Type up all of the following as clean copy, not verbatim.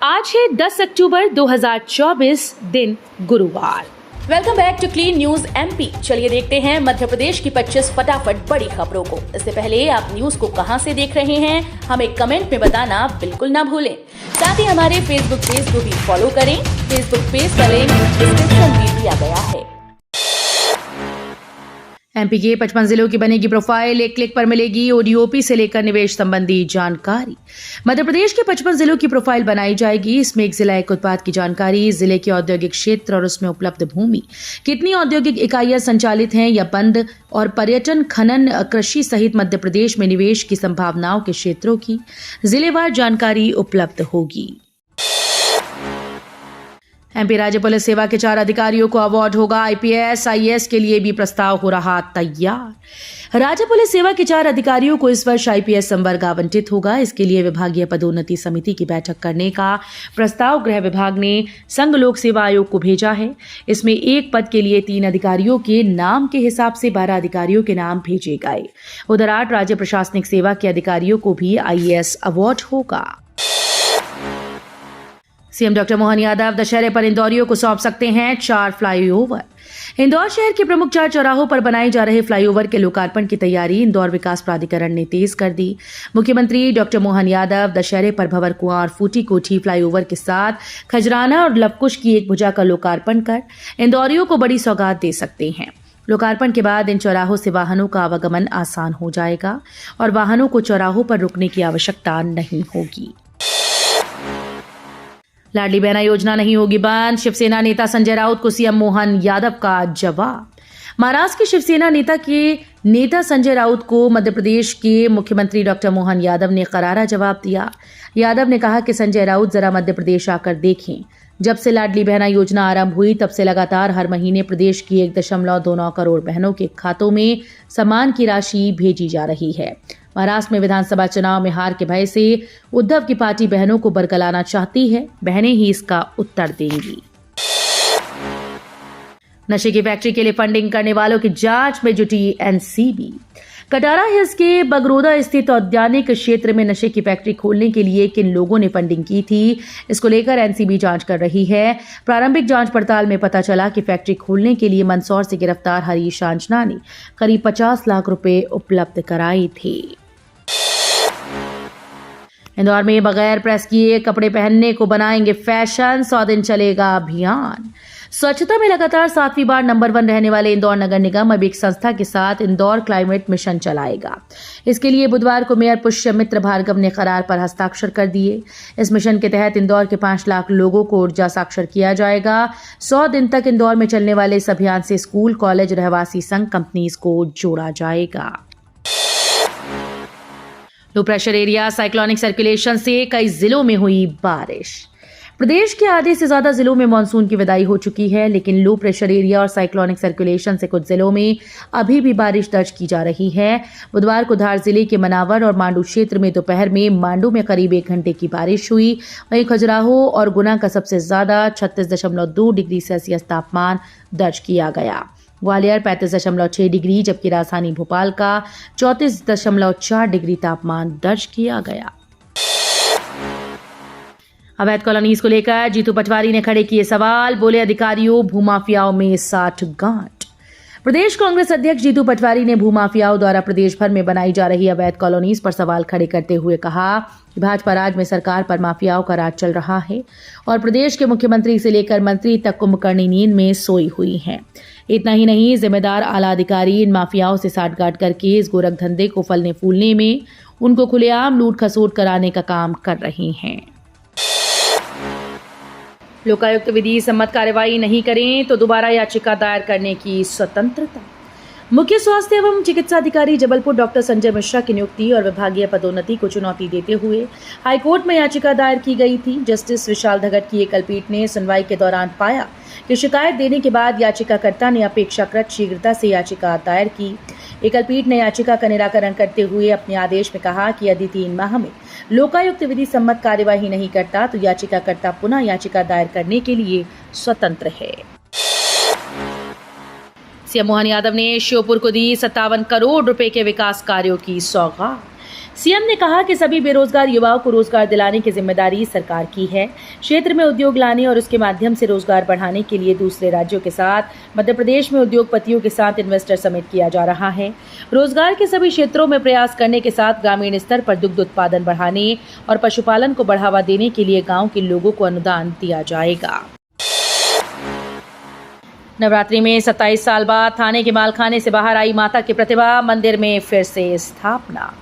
आज है 10 अक्टूबर 2024, दिन गुरुवार। Welcome back to clean news MP. चलिए देखते हैं मध्य प्रदेश की 25 फटाफट बड़ी खबरों को। इससे पहले आप न्यूज को कहां से देख रहे हैं, हमें कमेंट में बताना बिल्कुल ना भूलें। साथ ही हमारे फेसबुक पेज को भी फॉलो करें। फेसबुक पेज का लिंक डिस्क्रिप्शन में दिया गया है। एमपी के 55 जिलों की बनेगी प्रोफाइल, एक क्लिक पर मिलेगी ओडीओपी से लेकर निवेश संबंधी जानकारी। मध्य प्रदेश के 55 जिलों की प्रोफाइल बनाई जाएगी। इसमें एक जिला एक उत्पाद की जानकारी, जिले के औद्योगिक क्षेत्र और उसमें उपलब्ध भूमि, कितनी औद्योगिक इकाइयां संचालित हैं या बंद, और पर्यटन, खनन, कृषि सहित मध्य प्रदेश में निवेश की संभावनाओं के क्षेत्रों की जिलेवार जानकारी उपलब्ध होगी। एमपी राज्य पुलिस सेवा के 4 अधिकारियों को अवार्ड होगा। आईपीएस, आईएएस के लिए भी प्रस्ताव हो रहा तैयार। राज्य पुलिस सेवा के 4 अधिकारियों को इस वर्ष आईपीएस संवर्ग आवंटित होगा। इसके लिए विभागीय पदोन्नति समिति की बैठक करने का प्रस्ताव गृह विभाग ने संघ लोक सेवा आयोग को भेजा है। इसमें एक पद के लिए 3 अधिकारियों के नाम के हिसाब से 12 अधिकारियों के नाम भेजे गए। उधर 8 राज्य प्रशासनिक सेवा के अधिकारियों को भी आईएएस अवार्ड होगा। सीएम डॉक्टर मोहन यादव दशहरे पर इंदौरियों को सौंप सकते हैं 4 फ्लाईओवर। इंदौर शहर के प्रमुख 4 चौराहों पर बनाए जा रहे फ्लाईओवर के लोकार्पण की तैयारी इंदौर विकास प्राधिकरण ने तेज कर दी। मुख्यमंत्री डॉक्टर मोहन यादव दशहरे पर भंवर कुआं और फूटी कोठी फ्लाईओवर के साथ खजराना और लवकुश की एक भुजा का लोकार्पण कर इंदौरियों को बड़ी सौगात दे सकते हैं। लोकार्पण के बाद इन चौराहों से वाहनों का आवागमन आसान हो जाएगा और वाहनों को चौराहों पर रुकने की आवश्यकता नहीं होगी। लाडली बहना योजना नहीं होगी बंद, शिवसेना नेता संजय राउत को सीएम मोहन यादव का जवाब। महाराष्ट्र के शिवसेना नेता संजय राउत को मध्य प्रदेश के मुख्यमंत्री डॉक्टर मोहन यादव ने करारा जवाब दिया। यादव ने कहा कि संजय राउत जरा मध्य प्रदेश आकर देखें। जब से लाडली बहना योजना आरंभ हुई तब से लगातार हर महीने प्रदेश की 1.29 करोड़ बहनों के खातों में सम्मान की राशि भेजी जा रही है। महाराष्ट्र में विधानसभा चुनाव में हार के भय से उद्धव की पार्टी बहनों को बरगलाना चाहती है। बहनें ही इसका उत्तर देंगी। नशे की फैक्ट्री के लिए फंडिंग करने वालों की जांच में जुटी एनसीबी। कटारा हिल्स के बगरोदा स्थित औद्यानिक क्षेत्र में नशे की फैक्ट्री खोलने के लिए किन लोगों ने फंडिंग की थी, इसको लेकर एनसीबी जांच कर रही है। प्रारंभिक जांच पड़ताल में पता चला कि फैक्ट्री खोलने के लिए मंदसौर से गिरफ्तार हरीश आंजना ने करीब 50 लाख रुपए उपलब्ध कराए थे। इंदौर में बगैर प्रेस किए कपड़े पहनने को बनाएंगे फैशन, 100 दिन चलेगा अभियान। स्वच्छता में लगातार 7वीं बार नंबर 1 रहने वाले इंदौर नगर निगम अब एक संस्था के साथ इंदौर क्लाइमेट मिशन चलाएगा। इसके लिए बुधवार को मेयर पुष्यमित्र भार्गव ने करार पर हस्ताक्षर कर दिए। इस मिशन के तहत इंदौर के 5 लाख लोगों को ऊर्जा साक्षर किया जाएगा। 100 दिन तक इंदौर में चलने वाले इस अभियान से स्कूल, कॉलेज, रहवासी संघ, कंपनीज को जोड़ा जाएगा। Low pressure area cyclonic circulation से कई जिलों में हुई बारिश। प्रदेश के आधे से ज्यादा जिलों में मानसून की विदाई हो चुकी है, लेकिन लो प्रेशर एरिया और साइक्लोनिक सर्कुलेशन से कुछ जिलों में अभी भी बारिश दर्ज की जा रही है। बुधवार को धार जिले के मनावर और मांडू क्षेत्र में दोपहर में मांडू में करीब 1 घंटे की बारिश हुई। वहीं खजुराहो और गुना का सबसे ज्यादा 36.2 डिग्री सेल्सियस तापमान दर्ज किया गया। ग्वालियर 35.6 डिग्री, जबकि राजधानी भोपाल का 34.4 डिग्री तापमान दर्ज किया गया। अवैध कॉलोनीज को लेकर जीतू पटवारी ने खड़े किए सवाल, बोले अधिकारियों भूमाफियाओं में 60 गांठ। प्रदेश कांग्रेस अध्यक्ष जीतू पटवारी ने भूमाफियाओं द्वारा प्रदेश भर में बनाई जा रही अवैध कॉलोनीज पर सवाल खड़े करते हुए कहा कि भाजपा राज में सरकार पर माफियाओं का राज चल रहा है और प्रदेश के मुख्यमंत्री से लेकर मंत्री तक कुंभकर्णी नींद में सोई हुई हैं। इतना ही नहीं, जिम्मेदार आला अधिकारी इन माफियाओं से साठगांठ करके इस गोरख धंधे को फलने फूलने में उनको खुलेआम लूट खसोट कराने का काम कर रहे हैं। लोकायुक्त विधि सम्मत कार्रवाई नहीं करें तो दोबारा याचिका दायर करने की स्वतंत्रता। मुख्य स्वास्थ्य एवं चिकित्सा अधिकारी जबलपुर डॉक्टर संजय मिश्रा की नियुक्ति और विभागीय पदोन्नति को चुनौती देते हुए हाईकोर्ट में याचिका दायर की गई थी। जस्टिस विशाल धगट की एकल पीठ ने सुनवाई के दौरान पाया कि शिकायत देने के बाद याचिकाकर्ता ने अपेक्षाकृत शीघ्रता से याचिका दायर की। एकल पीठ ने याचिका का निराकरण करते हुए अपने आदेश में कहा कि यदि 3 माह में लोकायुक्त विधि सम्मत कार्यवाही नहीं करता तो याचिकाकर्ता पुनः याचिका दायर करने के लिए स्वतंत्र है। सीएम मोहन यादव ने श्योपुर को दी 57 करोड़ रुपए के विकास कार्यों की सौगात। सीएम ने कहा कि सभी बेरोजगार युवाओं को रोजगार दिलाने की जिम्मेदारी सरकार की है। क्षेत्र में उद्योग लाने और उसके माध्यम से रोजगार बढ़ाने के लिए दूसरे राज्यों के साथ मध्य प्रदेश में उद्योगपतियों के साथ इन्वेस्टर समिट किया जा रहा है। रोजगार के सभी क्षेत्रों में प्रयास करने के साथ ग्रामीण स्तर पर दुग्ध उत्पादन बढ़ाने और पशुपालन को बढ़ावा देने के लिए गाँव के लोगों को अनुदान दिया जाएगा। नवरात्रि में 27 साल बाद थाने के मालखाने से बाहर आई माता की प्रतिमा, मंदिर में फिर से स्थापना।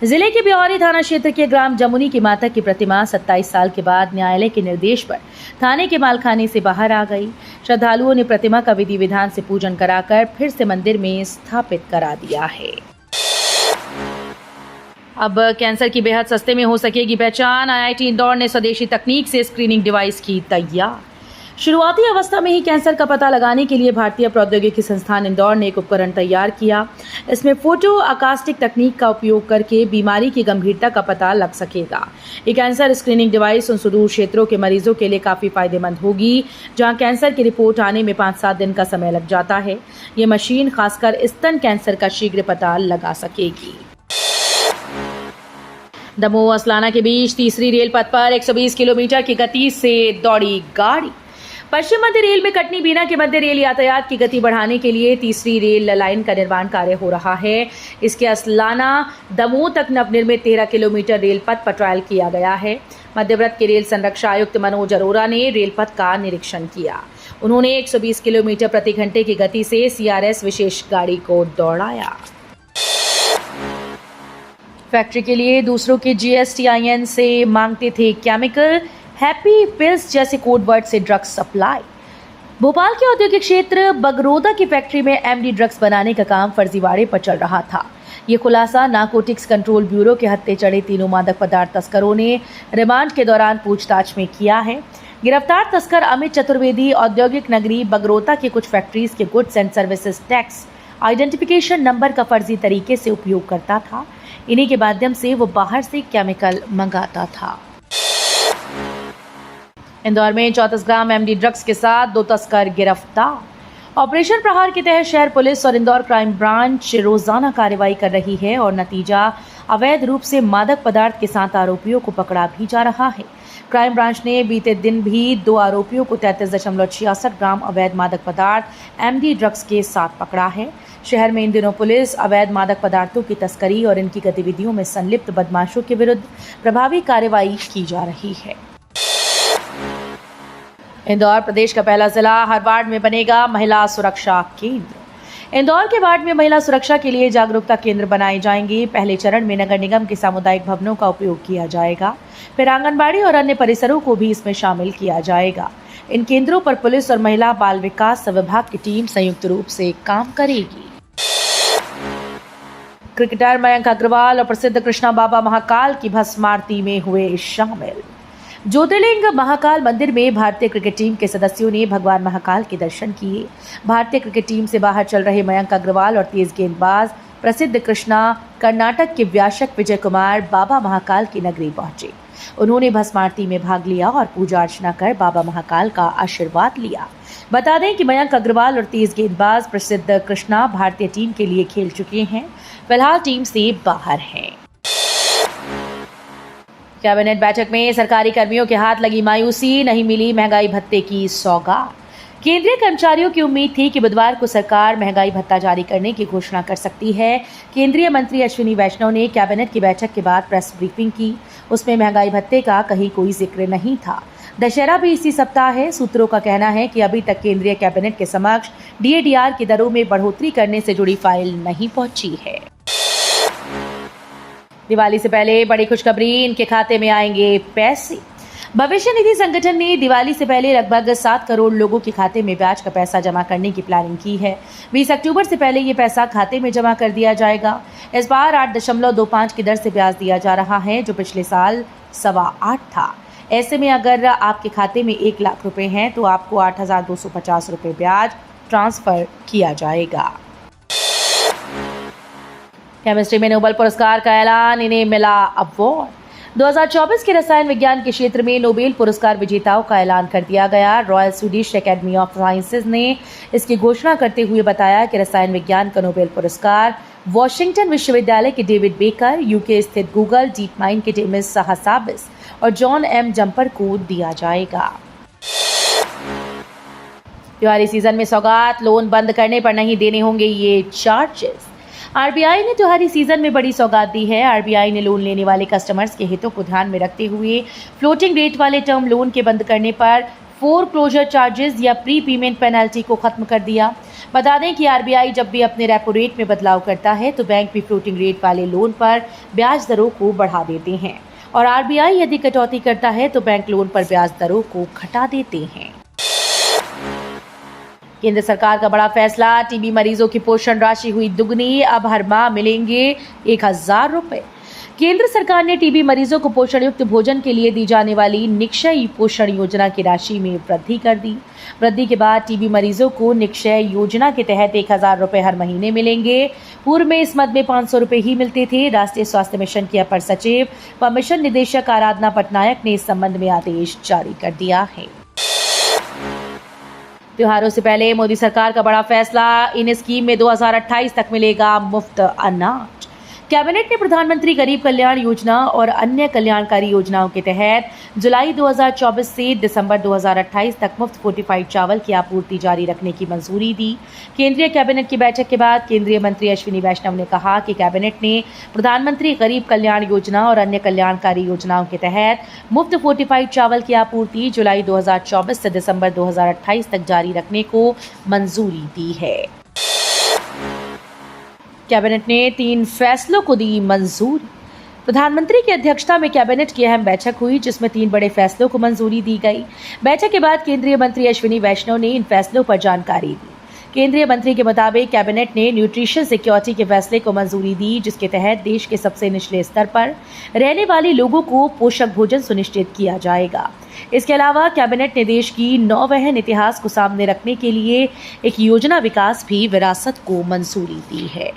जिले के ब्यौरी थाना क्षेत्र के ग्राम जमुनी की माता की प्रतिमा 27 साल के बाद न्यायालय के निर्देश पर थाने के मालखाने से बाहर आ गई। श्रद्धालुओं ने प्रतिमा का विधि विधान से पूजन कराकर फिर से मंदिर में स्थापित करा दिया है। अब कैंसर की बेहद सस्ते में हो सकेगी पहचान। आईआईटी इंदौर ने स्वदेशी तकनीक से स्क्रीनिंग डिवाइस की तैयार। शुरुआती अवस्था में ही कैंसर का पता लगाने के लिए भारतीय प्रौद्योगिकी संस्थान इंदौर ने एक उपकरण तैयार किया। इसमें फोटो अकास्टिक तकनीक का उपयोग करके बीमारी की गंभीरता का पता लग सकेगा। ये कैंसर स्क्रीनिंग डिवाइस उन सुदूर क्षेत्रों के मरीजों के लिए काफी फायदेमंद होगी जहां कैंसर की रिपोर्ट आने में 5-7 दिन का समय लग जाता है। ये मशीन खासकर स्तन कैंसर का शीघ्र पता लगा सकेगी। दमोह असलाना के बीच तीसरी रेल पथ पर 120 किलोमीटर की गति से दौड़ी गाड़ी। पश्चिम मध्य रेल में कटनी बीना के मध्य रेल यातायात की गति बढ़ाने के लिए तीसरी रेल लाइन का निर्माण कार्य हो रहा है। इसके असलाना दमोह तक नवनिर्मित 13 किलोमीटर रेल पथ पर ट्रायल किया गया है। मध्यव्रत के रेल संरक्षा आयुक्त मनोज अरोरा ने रेल पथ का निरीक्षण किया। उन्होंने 120 किलोमीटर प्रति घंटे की गति से CRS विशेष गाड़ी को दौड़ाया। फैक्ट्री के लिए दूसरों के GSTIN से मांगते थे केमिकल, हैप्पी पिल्स जैसे कोड वर्ड से ड्रग्स सप्लाई। भोपाल के औद्योगिक क्षेत्र बगरोदा की फैक्ट्री में MD ड्रग्स बनाने का काम फर्जीवाड़े पर चल रहा था। ये खुलासा नारकोटिक्स कंट्रोल ब्यूरो के हत्थे चढ़े तीनों मादक पदार्थ तस्करों ने रिमांड के दौरान पूछताछ में किया है। गिरफ्तार तस्कर अमित चतुर्वेदी औद्योगिक नगरी बगरोदा के कुछ फैक्ट्रीज के goods and services tax identification number का फर्जी तरीके से उपयोग करता था। इन्हीं के माध्यम से वो बाहर से केमिकल मंगाता था। इंदौर में 34 ग्राम MD ड्रग्स के साथ 2 तस्कर गिरफ्तार। ऑपरेशन प्रहार के तहत शहर पुलिस और इंदौर क्राइम ब्रांच रोजाना कार्रवाई कर रही है और नतीजा अवैध रूप से मादक पदार्थ के साथ आरोपियों को पकड़ा भी जा रहा है। क्राइम ब्रांच ने बीते दिन भी 2 आरोपियों को 33.66 ग्राम अवैध मादक पदार्थ MD ड्रग्स के साथ पकड़ा है। शहर में इन दिनों पुलिस अवैध मादक पदार्थों की तस्करी और इनकी गतिविधियों में संलिप्त बदमाशों के विरुद्ध प्रभावी कार्रवाई की जा रही है। इंदौर प्रदेश का पहला जिला, हर वार्ड में बनेगा महिला सुरक्षा केंद्र। इंदौर के वार्ड में महिला सुरक्षा के लिए जागरूकता केंद्र बनाए जाएंगे। पहले चरण में नगर निगम के सामुदायिक भवनों का उपयोग किया जाएगा, फिर आंगनबाड़ी और अन्य परिसरों को भी इसमें शामिल किया जाएगा। इन केंद्रों पर पुलिस और महिला बाल विकास विभाग की टीम संयुक्त रूप से काम करेगी। क्रिकेटर मयंक अग्रवाल और प्रसिद्ध कृष्णा बाबा महाकाल की भस्म आरती में हुए शामिल। ज्योतिर्लिंग महाकाल मंदिर में भारतीय क्रिकेट टीम के सदस्यों ने भगवान महाकाल के दर्शन किए। भारतीय क्रिकेट टीम से बाहर चल रहे मयंक अग्रवाल और तेज गेंदबाज प्रसिद्ध कृष्णा कर्नाटक के व्यासक विजय कुमार बाबा महाकाल की नगरी पहुंचे। उन्होंने भस्म आरती में भाग लिया और पूजा अर्चना कर बाबा महाकाल का आशीर्वाद लिया। बता दें कि मयंक अग्रवाल और तेज गेंदबाज प्रसिद्ध कृष्णा भारतीय टीम के लिए खेल चुके हैं, फिलहाल टीम से बाहर हैं। कैबिनेट बैठक में सरकारी कर्मियों के हाथ लगी मायूसी, नहीं मिली महंगाई भत्ते की सौगात। केंद्रीय कर्मचारियों की उम्मीद थी कि बुधवार को सरकार महंगाई भत्ता जारी करने की घोषणा कर सकती है। केंद्रीय मंत्री अश्विनी वैष्णव ने कैबिनेट की बैठक के बाद प्रेस ब्रीफिंग की। उसमें महंगाई भत्ते का कहीं कोई जिक्र नहीं था। दशहरा भी इसी सप्ताह है। सूत्रों का कहना है कि अभी तक केंद्रीय कैबिनेट के समक्ष DADR की दरों में बढ़ोतरी करने से जुड़ी फाइल नहीं पहुंची है। दिवाली से पहले बड़ी खुशखबरी, इनके खाते में आएंगे पैसे। भविष्य निधि संगठन ने दिवाली से पहले लगभग 7 करोड़ लोगों के खाते में ब्याज का पैसा जमा करने की प्लानिंग की है। 20 अक्टूबर से पहले ये पैसा खाते में जमा कर दिया जाएगा। इस बार 8.25 की दर से ब्याज दिया जा रहा है, जो पिछले साल 8.25 था। ऐसे में अगर आपके खाते में 1 लाख रुपए हैं तो आपको 8,250 रुपये ब्याज ट्रांसफर किया जाएगा। केमिस्ट्री में नोबेल पुरस्कार का ऐलान, इन्हें मिला अवार्ड। 2024 के रसायन विज्ञान के क्षेत्र में नोबेल पुरस्कार विजेताओं का ऐलान कर दिया गया। Royal Swedish academy of sciences ने इसकी घोषणा करते हुए बताया कि रसायन विज्ञान का नोबेल पुरस्कार वॉशिंगटन विश्वविद्यालय के डेविड बेकर, यूके स्थित गूगल डीप माइंड के डेमिस हासाबिस और जॉन एम जम्पर को दिया जाएगा। त्योहारी सीजन में सौगात, लोन बंद करने पर नहीं देने होंगे ये चार्जेस। आरबीआई ने त्योहारी सीजन में बड़ी सौगात दी है। आरबीआई ने लोन लेने वाले कस्टमर्स के हितों को ध्यान में रखते हुए फ्लोटिंग रेट वाले टर्म लोन के बंद करने पर फोरक्लोजर चार्जेस या प्री पेमेंट पेनल्टी को खत्म कर दिया। बता दें कि आरबीआई जब भी अपने रेपो रेट में बदलाव करता है तो बैंक भी फ्लोटिंग रेट वाले लोन पर ब्याज दरों को बढ़ा देते हैं और आरबीआई यदि कटौती करता है तो बैंक लोन पर ब्याज दरों को घटा देते हैं। केंद्र सरकार का बड़ा फैसला, टीबी मरीजों की पोषण राशि हुई दुगनी, अब हर माह मिलेंगे 1000 रुपए। केंद्र सरकार ने टीबी मरीजों को पोषण युक्त भोजन के लिए दी जाने वाली निक्षय पोषण योजना की राशि में वृद्धि कर दी। वृद्धि के बाद टीबी मरीजों को निक्षय योजना के तहत 1000 रुपए हर महीने मिलेंगे। पूर्व में इस मद में 500 रुपए ही मिलते थे। राष्ट्रीय स्वास्थ्य मिशन की अपर सचिव व मिशन निदेशक आराधना पटनायक ने इस संबंध में आदेश जारी कर दिया है। त्योहारों से पहले मोदी सरकार का बड़ा फैसला, इन स्कीम में 2028 तक मिलेगा मुफ्त अनाज। कैबिनेट ने प्रधानमंत्री गरीब कल्याण योजना और अन्य कल्याणकारी योजनाओं के तहत जुलाई 2024 से दिसंबर 2028 तक मुफ्त फोर्टिफाइड चावल की आपूर्ति जारी रखने की मंजूरी दी। केंद्रीय कैबिनेट की बैठक के बाद केंद्रीय मंत्री अश्विनी वैष्णव ने कहा कि कैबिनेट ने प्रधानमंत्री गरीब कल्याण योजना और अन्य कल्याणकारी योजनाओं के तहत मुफ्त फोर्टिफाइड चावल की आपूर्ति जुलाई 2024 से दिसंबर 2028 तक जारी रखने को मंजूरी दी है। कैबिनेट ने 3 फैसलों को दी मंजूरी। प्रधानमंत्री की अध्यक्षता में कैबिनेट की अहम बैठक हुई जिसमें 3 बड़े फैसलों को मंजूरी दी गई। बैठक के बाद केंद्रीय मंत्री अश्विनी वैष्णव ने इन फैसलों पर जानकारी दी। केंद्रीय मंत्री के मुताबिक कैबिनेट ने न्यूट्रिशन सिक्योरिटी के फैसले को मंजूरी दी, जिसके तहत देश के सबसे निचले स्तर पर रहने वाले लोगों को पोषक भोजन सुनिश्चित किया जाएगा। इसके अलावा कैबिनेट ने देश की नौवहन इतिहास को सामने रखने के लिए एक योजना विकास भी विरासत को मंजूरी दी है।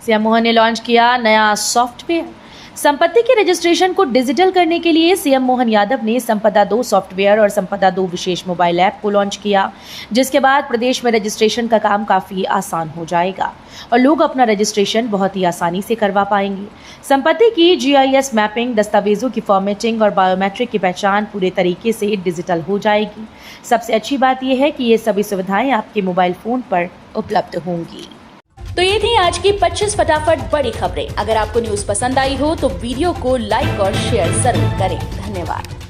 सीएम मोहन ने लॉन्च किया नया सॉफ्टवेयर। संपत्ति के रजिस्ट्रेशन को डिजिटल करने के लिए सीएम मोहन यादव ने संपदा 2 सॉफ्टवेयर और संपदा 2 विशेष मोबाइल ऐप को लॉन्च किया, जिसके बाद प्रदेश में रजिस्ट्रेशन का काम काफी आसान हो जाएगा और लोग अपना रजिस्ट्रेशन बहुत ही आसानी से करवा पाएंगे। संपत्ति की जीआईएस मैपिंग, दस्तावेजों की फॉर्मेटिंग और बायोमेट्रिक की पहचान पूरे तरीके से डिजिटल हो जाएगी। सबसे अच्छी बात यह है कि ये सभी सुविधाएं आपके मोबाइल फोन पर उपलब्ध होंगी। तो ये थी आज की 25 फटाफट बड़ी खबरें। अगर आपको न्यूज पसंद आई हो तो वीडियो को लाइक और शेयर जरूर करें। धन्यवाद।